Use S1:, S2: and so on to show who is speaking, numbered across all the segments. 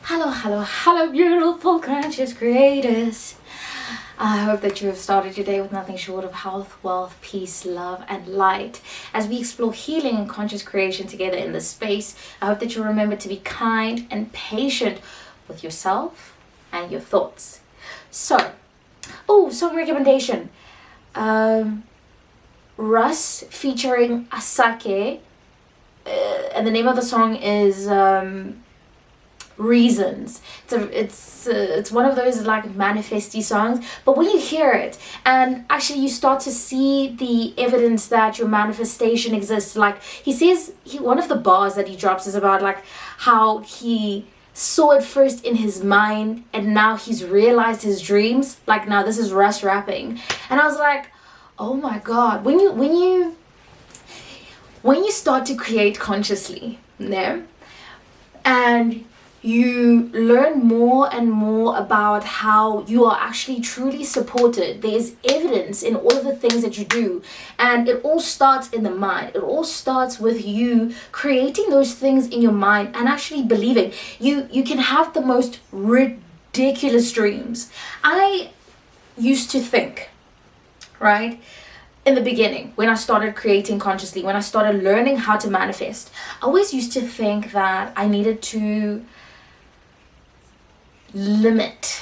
S1: Hello, beautiful, conscious creators. I hope that you have started your day with nothing short of health, wealth, peace, love, and light. As we explore healing and conscious creation together in this space, I hope that you remember to be kind and patient with yourself and your thoughts. So, song recommendation. Russ featuring Asake, and the name of the song is Reasons. It's one of those like manifesty songs, but when you hear it and actually you start to see the evidence that your manifestation exists, like he says, one of the bars that he drops is about like how he saw it first in his mind and now he's realized his dreams. Like, now this is Russ rapping, and I was like, oh my god, when you start to create consciously, no, and you learn more and more about how you are actually truly supported. There's evidence in all of the things that you do, and it all starts in the mind. It all starts with you creating those things in your mind and actually believing. You can have the most ridiculous dreams. I used to think, right, in the beginning, when I started creating consciously, when I started learning how to manifest, I always used to think that I needed to limit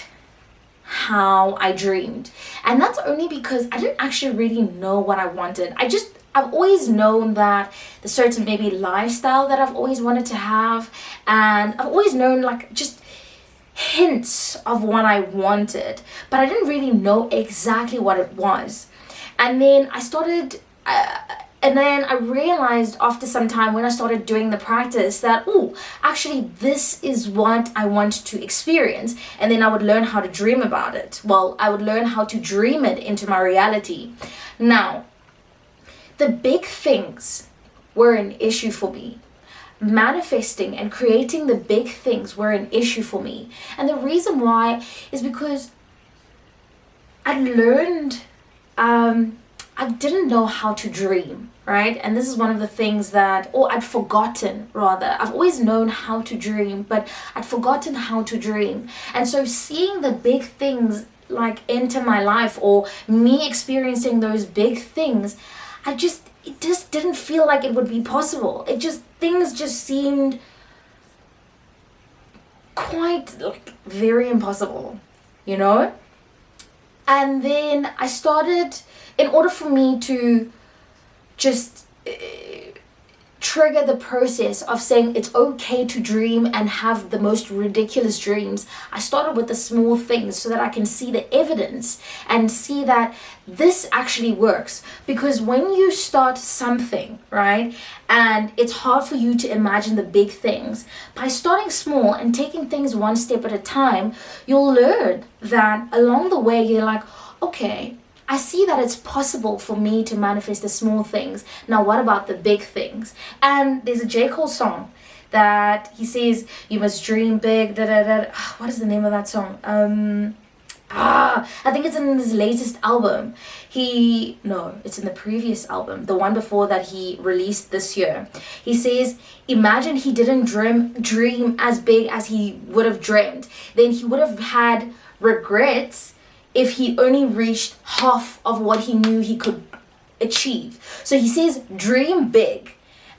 S1: how I dreamed. And that's only because I didn't actually really know what I wanted. I've always known that the certain maybe lifestyle that I've always wanted to have, and I've always known like just hints of what I wanted, but I didn't really know exactly what it was. And then I realized after some time when I started doing the practice that, actually this is what I want to experience. And then I would learn how to dream about it. Well, I would learn how to dream it into my reality. Now, the big things were an issue for me. Manifesting and creating the big things were an issue for me. And the reason why is because I learned, I didn't know how to dream, right? And this is one of the things that, I'd forgotten rather. I've always known how to dream, but I'd forgotten how to dream. And so seeing the big things like enter my life, or me experiencing those big things, it just didn't feel like it would be possible. Things just seemed quite like very impossible, you know? And then I started, in order for me to just trigger the process of saying it's okay to dream and have the most ridiculous dreams, I started with the small things so that I can see the evidence and see that this actually works. Because when you start something, right, and it's hard for you to imagine the big things, by starting small and taking things one step at a time, you'll learn that along the way you're like, okay, I see that it's possible for me to manifest the small things. Now what about the big things? And there's a J. Cole song that he says, you must dream big, da da da. What is the name of that song? I think it's in his latest album. It's in the previous album, the one before that he released this year. He says, imagine he didn't dream as big as he would have dreamed. Then he would have had regrets if he only reached half of what he knew he could achieve. So he says, dream big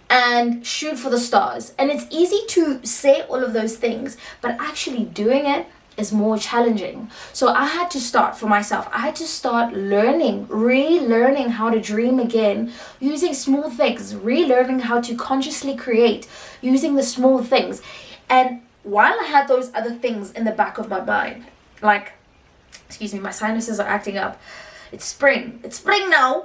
S1: and shoot for the stars. And it's easy to say all of those things, but actually doing it is more challenging. So I had to start for myself. I had to start relearning how to dream again, using small things, relearning how to consciously create, using the small things. And while I had those other things in the back of my mind, like, excuse me, my sinuses are acting up. It's spring now.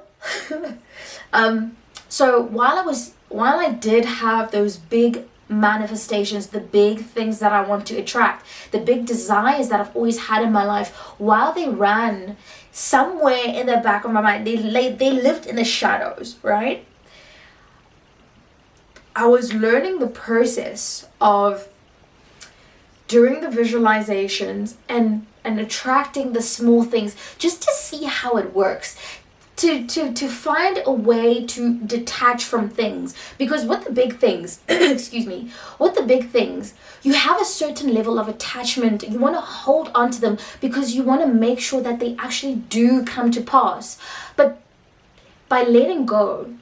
S1: So while I did have those big manifestations, the big things that I want to attract, the big desires that I've always had in my life, while they ran somewhere in the back of my mind, they lived in the shadows, right? I was learning the process of doing the visualizations and attracting the small things just to see how it works, to find a way to detach from things. Because with the big things, excuse me, with the big things, you have a certain level of attachment. You want to hold on to them because you want to make sure that they actually do come to pass. But by letting go,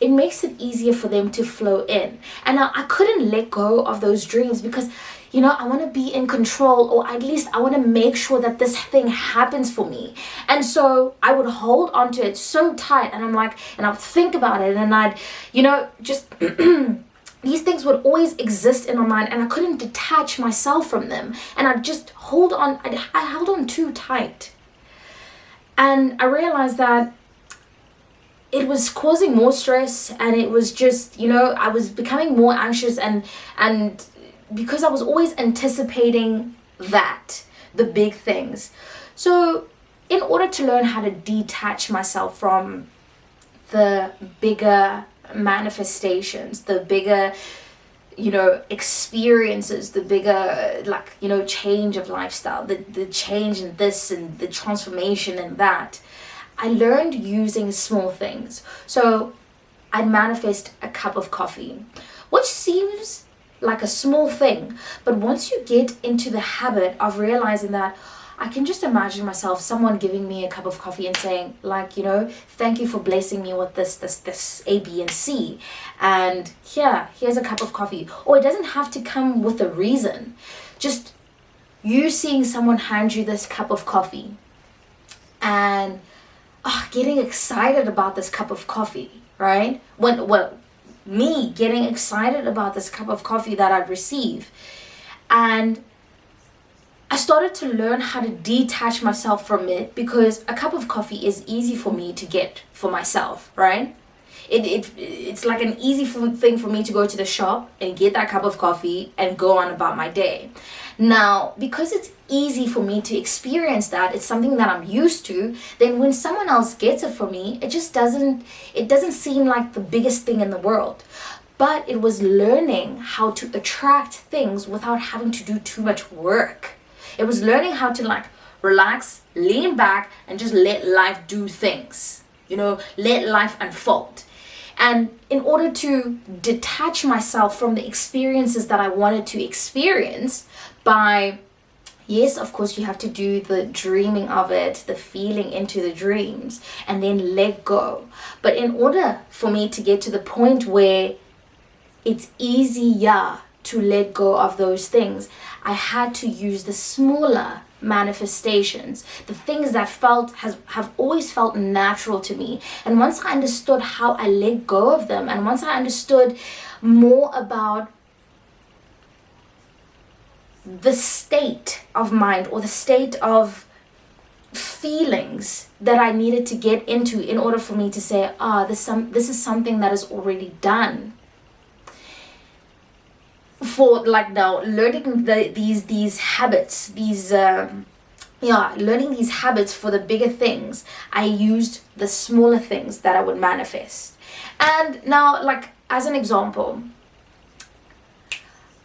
S1: it makes it easier for them to flow in. And I couldn't let go of those dreams because, I want to be in control, or at least I want to make sure that this thing happens for me. And so I would hold on to it so tight, and I would think about it, and I'd, just these things would always exist in my mind, and I couldn't detach myself from them. And I'd just hold on, I held on too tight. And I realized that it was causing more stress, and it was just, I was becoming more anxious, and because I was always anticipating the big things. So in order to learn how to detach myself from the bigger manifestations, the bigger, experiences, the bigger, change of lifestyle, the change in this and the transformation in that, I learned using small things. So I'd manifest a cup of coffee, which seems like a small thing, but once you get into the habit of realizing that, I can just imagine someone giving me a cup of coffee and saying, thank you for blessing me with this A, B, and C, and here's a cup of coffee. Or it doesn't have to come with a reason. Just you seeing someone hand you this cup of coffee and getting excited about this cup of coffee, right? Me getting excited about this cup of coffee that I'd receive. And I started to learn how to detach myself from it, because a cup of coffee is easy for me to get for myself, right? It's like an easy thing for me to go to the shop and get that cup of coffee and go on about my day. Now, because it's easy for me to experience that, it's something that I'm used to, then when someone else gets it for me, it doesn't seem like the biggest thing in the world. But it was learning how to attract things without having to do too much work. It was learning how to relax, lean back, and just let life do things. Let life unfold. And in order to detach myself from the experiences that I wanted to experience yes, of course, you have to do the dreaming of it, the feeling into the dreams, and then let go. But in order for me to get to the point where it's easier to let go of those things, I had to use the smaller manifestations, the things that have always felt natural to me. And once I understood how I let go of them, and once I understood more about the state of mind, or the state of feelings that I needed to get into in order for me to say, this is something that is already done. For now, learning these habits, learning these habits for the bigger things, I used the smaller things that I would manifest. And now, as an example,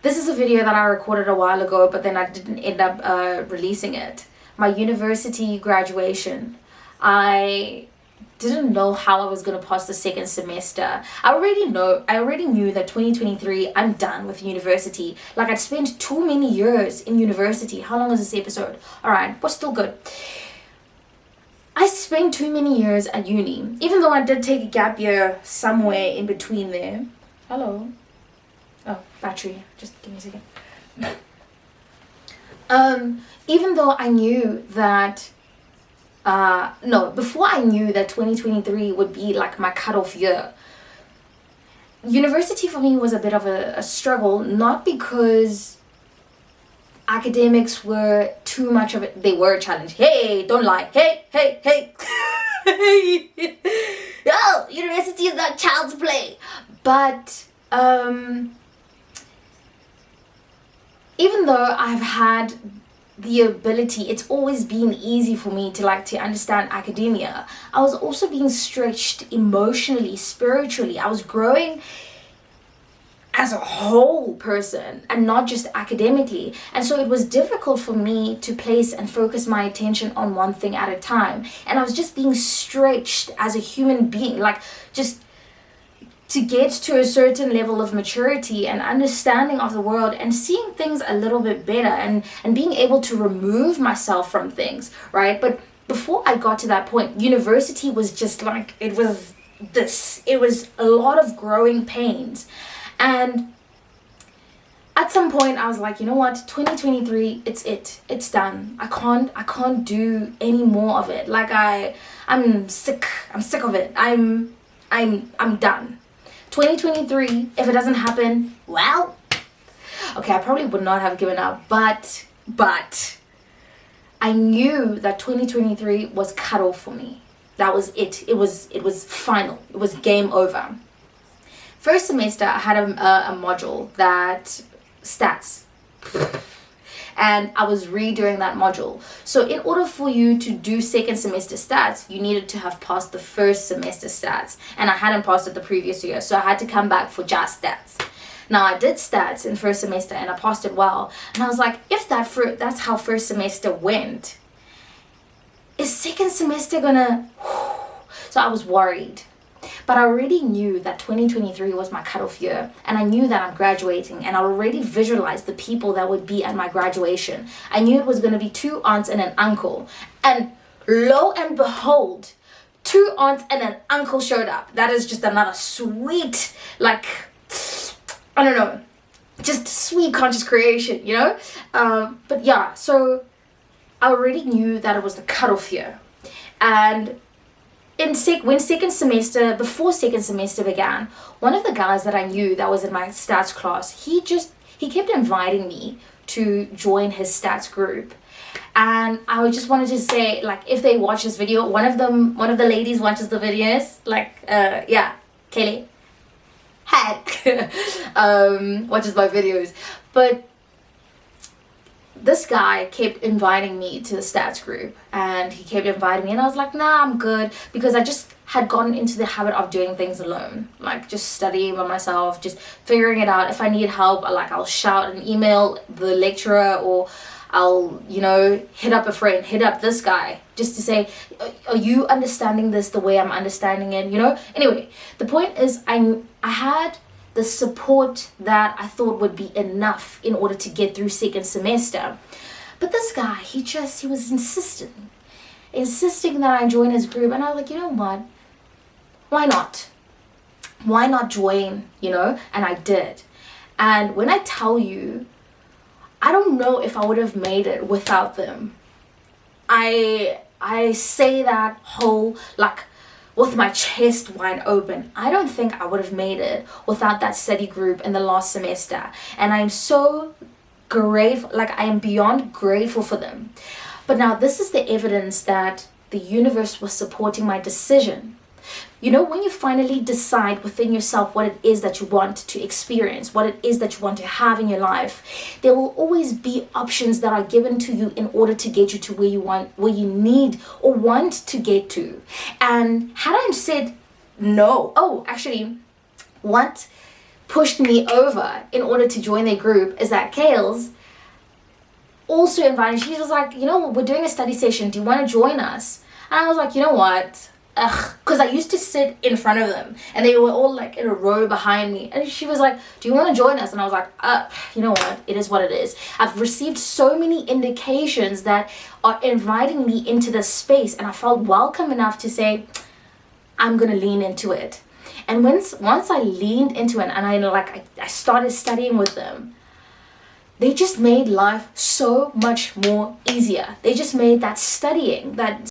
S1: this is a video that I recorded a while ago, but then I didn't end up releasing it. My university graduation. I didn't know how I was going to pass the second semester. I already knew that 2023, I'm done with university. I'd spent too many years in university. How long is this episode? Alright, but still good. I spent too many years at uni, even though I did take a gap year somewhere in between there. Hello. Oh, battery. Just give me a second. Even though I knew that, before I knew that 2023 would be my cutoff year, university for me was a bit of a struggle, not because academics were too much of it. They were a challenge. Hey, don't lie. Hey. No, university is not child's play. But, even though I've had the ability, it's always been easy for me to understand academia, I was also being stretched emotionally, spiritually. I was growing as a whole person and not just academically. And so it was difficult for me to place and focus my attention on one thing at a time. And I was just being stretched as a human being, like just to get to a certain level of maturity and understanding of the world and seeing things a little bit better and being able to remove myself from things, right? But before I got to that point, university was just like, it was a lot of growing pains. And at some point I was like, you know what, 2023, it's done. I can't do any more of it. Like I'm sick of it. I'm done. 2023, if it doesn't happen, well, okay, I probably would not have given up, but I knew that 2023 was cut off for me. That was it. It was final. It was game over. First semester, I had a module that stats. And I was redoing that module. So in order for you to do second semester stats, you needed to have passed the first semester stats. And I hadn't passed it the previous year, so I had to come back for just stats. Now I did stats in first semester and I passed it well. And I was like, if that's how first semester went, is second semester gonna... So I was worried. But I already knew that 2023 was my cutoff year, and I knew that I'm graduating, and I already visualized the people that would be at my graduation. I knew it was going to be 2 aunts and an uncle, and lo and behold, 2 aunts and an uncle showed up. That is just another sweet, like, I don't know, just sweet conscious creation, you know? But yeah, so I already knew that it was the cutoff year, and before second semester began, one of the guys that I knew that was in my stats class, he kept inviting me to join his stats group. And I just wanted to say, like, if they watch this video, one of the ladies watches the videos, like, yeah, Kelly, hi, watches my videos. But this guy kept inviting me to the stats group, and he kept inviting me, and I was like, nah, I'm good, because I just had gotten into the habit of doing things alone, like just studying by myself, just figuring it out. If I need help, I'll shout and email the lecturer, or I'll, you know, hit up a friend, hit up this guy, just to say, are you understanding this the way I'm understanding it, you know? Anyway, the point is, I had the support that I thought would be enough in order to get through second semester. But this guy, he was insisting that I join his group, and I was like, you know what? Why not? Why not join, you know? And I did. And when I tell you, I don't know if I would have made it without them. I say that whole, like, with my chest wide open. I don't think I would have made it without that study group in the last semester. And I'm so grateful, like I am beyond grateful for them. But now this is the evidence that the universe was supporting my decision. You know, when you finally decide within yourself what it is that you want to experience, what it is that you want to have in your life, there will always be options that are given to you in order to get you to where you need or want to get to. And had I said no, what pushed me over in order to join their group is that Kales also invited. She was like, you know, we're doing a study session. Do you want to join us? And I was like, you know what? Because I used to sit in front of them and they were all like in a row behind me, and she was like, do you want to join us? And I was like, you know what, it is what it is. I've received so many indications that are inviting me into this space, and I felt welcome enough to say, I'm gonna lean into it. And once I leaned into it and I started studying with them, they just made life so much more easier. They just made that studying, that